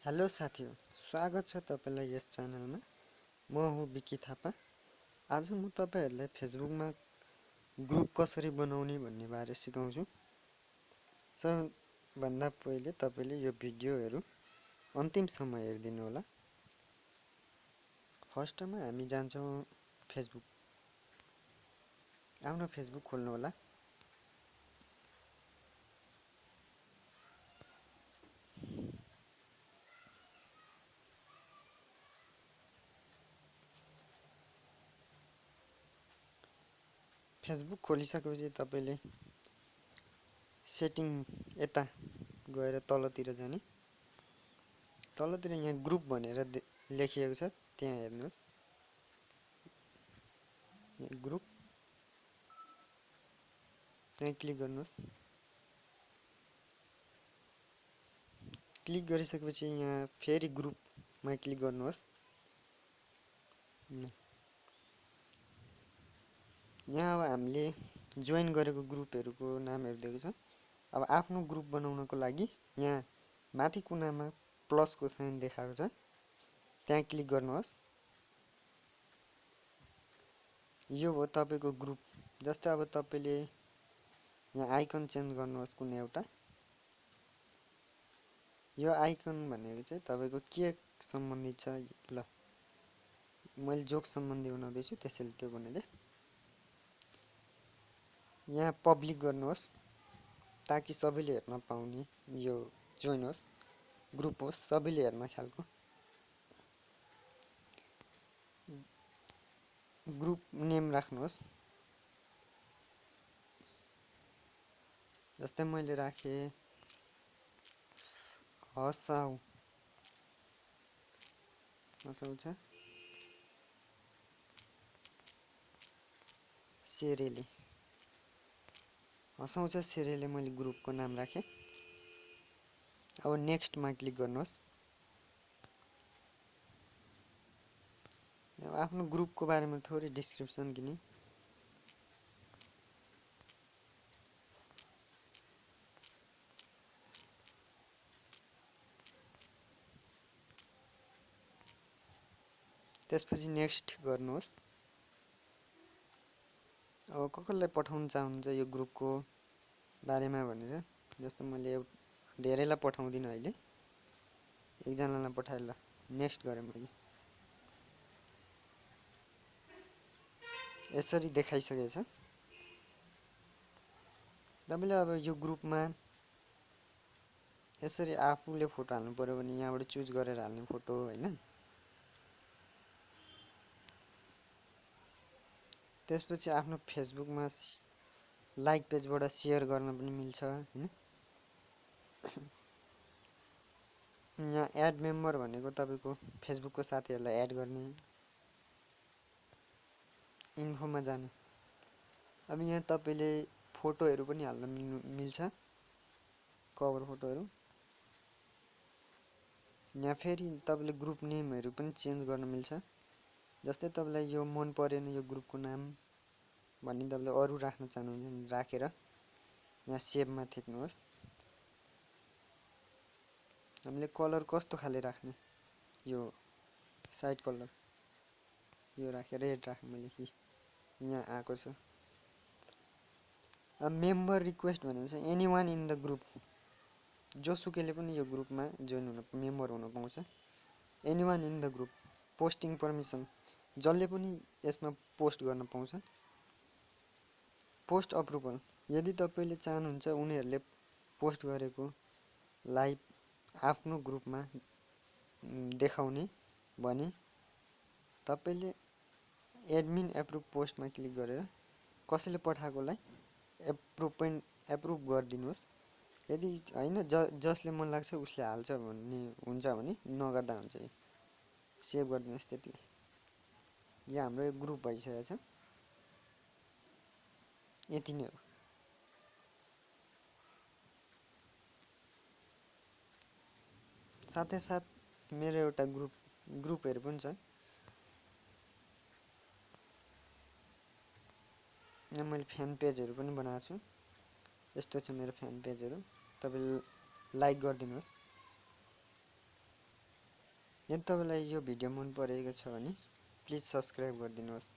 Hello साथीहरु, स्वागत छ तपाईलाई यस च्यानलमा। म हुँ विकी थापा। आज म तपाईहरुलाई फेसबुकमा ग्रुप कसरी बनाउने भन्ने बारे सिकाउँछु। सबभन्दा पहिले तपाईले यो भिडियो हेरौँ अन्तिमसम्म हेरिदिनु होला। फर्स्टमा हामी जान्छौँ फेसबुक। आफ्नो फेसबुक खोल्नु होला। फेसबुक खोलिसकेपछि तपाईले सेटिङ यता गएर तलतिर जाने। तलतिर यहाँ ग्रुप भनेर लेखिएको छ, त्यहाँ हेर्नुहोस्। यहाँ ग्रुप, त्यहाँ क्लिक गर्नुहोस्। क्लिक गरिसकेपछि यहाँ फेरि ग्रुपमा क्लिक गर्नुहोस्। यहाँ अब हामीले जोइन गरेको ग्रुपहरुको नामहरु दिएको छ। अब आफ्नो ग्रुप बनाउनको लागि यहाँ माथि कुनामा प्लसको साइन देखाएको छ, त्यहाँ क्लिक गर्नुहोस्। यो हो तपाईको ग्रुप। जस्तै अब तपाईले यहाँ आइकन चेन्ज गर्नुहोस् कुनै एउटा। यो आइकन भनेको चाहिँ तपाईको के सम्बन्धित छ ल। मैले जोक सम्बन्धी बनाउँदै छु, त्यसैले त्यो बनाइदिए। यहाँ पब्लिक गर्नुहोस् ताकि सबैले हेर्न पाउने यो जोइन होस्, ग्रुप होस्, सबैले हेर्न खालको। ग्रुप नेम राख्नुहोस्। जस्तै मैले राखे हसाउ छ सेरेले। हसाउँछ सेरेले मैले ग्रुपको नाम राखे। अब नेक्स्टमा क्लिक गर्नुहोस्। अब आफ्नो ग्रुपको बारेमा थोरै डिस्क्रिप्सन दिने। त्यसपछि नेक्स्ट गर्नुहोस्। अब कसलाई पठाउन चाहनुहुन्छ यो ग्रुपको बारेमा भनेर, जस्तो मैले धेरैलाई पठाउँदिन अहिले, एकजनालाई पठाए ल। नेक्स्ट गरे मैले। यसरी देखाइसकेछ। तपाईले अब यो ग्रुपमा यसरी आफूले फोटो हाल्नु पर्यो भने यहाँबाट चुज गरेर हाल्ने फोटो हैन। त्यसपछि आफ्नो फेसबुकमा लाइक पेजबाट शेयर गर्न पनि मिल्छ हैन। यहाँ एड मेम्बर भनेको तपाईको फेसबुकको साथीहरुलाई एड गर्ने। इन्फोमा जाने। अब यहाँ तपाईले फोटोहरु पनि हाल्न मिल्छ, कभर फोटोहरु। यहाँ फेरि तपाईले ग्रुप नेमहरु पनि चेन्ज गर्न मिल्छ। जस्तै तपाईलाई यो मन परेन यो ग्रुपको नाम भन्ने तपाईले अरु राख्न चाहनुहुन्छ भने राखेर यहाँ सेभमा थिच्नुहोस्। हामीले कलर कस्तो खाले राख्ने, यो साइड कलर यो राखेर रेड राखे मैले कि यहाँ आएको छ। अब मेम्बर रिक्वेस्ट भनेको चाहिँ एनीवन इन द ग्रुप, जोसुकैले पनि यो ग्रुपमा जोइन हुन मेम्बर हुन पाउँछ। Anyone in the group. Posting permission, जसले पनि यसमा पोस्ट गर्न पाउँछ। पोस्ट अप्रुभल, यदि तपाईले चाहनुहुन्छ उनीहरुले पोस्ट गरेको लाइभ आफ्नो ग्रुपमा देखाउने भने तपाईले एडमिन एप्रुभ पोस्टमा क्लिक गरेर कसैले पठाएकोलाई एप्रुभ गरिदिनुहोस्। यदि हैन जसले मन लाग्छ उसले हाल्छ भन्ने हुन्छ भने नगर्दा हुन्छ। यो सेभ गरिदिनुहोस् त्यति। यहाँ हाम्रो यो ग्रुप भइसकेको छ। यति नै हो। साथै साथ मेरो एउटा ग्रुपहरु पनि छ। यहाँ मैले फ्यान पेजहरु पनि बनाएको छु। यस्तो छ मेरो फ्यान पेजहरु। तपाईले लाइक गरिदिनुहोस्। यदि तपाईँलाई यो भिडियो मन परेको छ भने प्लिज सब्सक्राइब गरिदिनुहोस्।